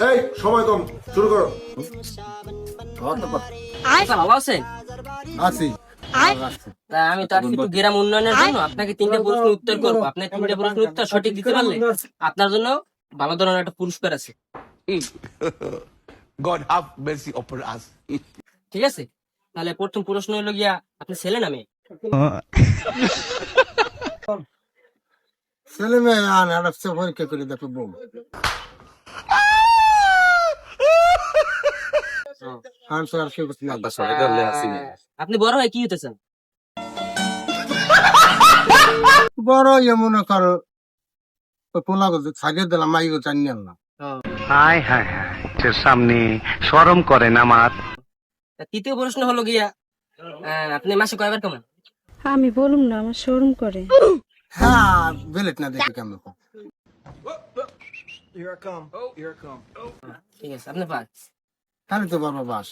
এই সময় কম, শুরু করো। আচ্ছা, ভালো আছেন? আছি। তা আমি তো আজকে একটু গ্রাম উন্নয়নের জন্য আপনাকে তিনটে প্রশ্ন উত্তর করবো। আপনার তিনটে প্রশ্ন উত্তর সঠিক দিতে পারলে আপনার জন্য ভালো ধরনের একটা পুরস্কার আছে। God have mercy upon us. ঠিক আছে, তাহলে প্রথম প্রশ্ন হলো গিয়া, আপনি ছেলে না মেয়ে? ছেলে মেয়ে আন আর পরীক্ষা করে দেখো বউ আনসার আর কেউ কিছু নাই। আপনি বড় হয়ে কি হতে চান? বড় ইয়ে মনে করো পোলা সাইডে দিলাম মাই জানি না। হায় হায় হায়, এর সামনে শরম করেন আমার। তা তৃতীয় প্রশ্ন হলো গিয়া, আপনি মাসে কয়বার কামান? আমি বলুম না, আমার শরম করে। হ্যাঁ বেলেট না দেখি কেমন ঠিক আছে, আপনি পাঁচ। তাহলে তো বাবা বাস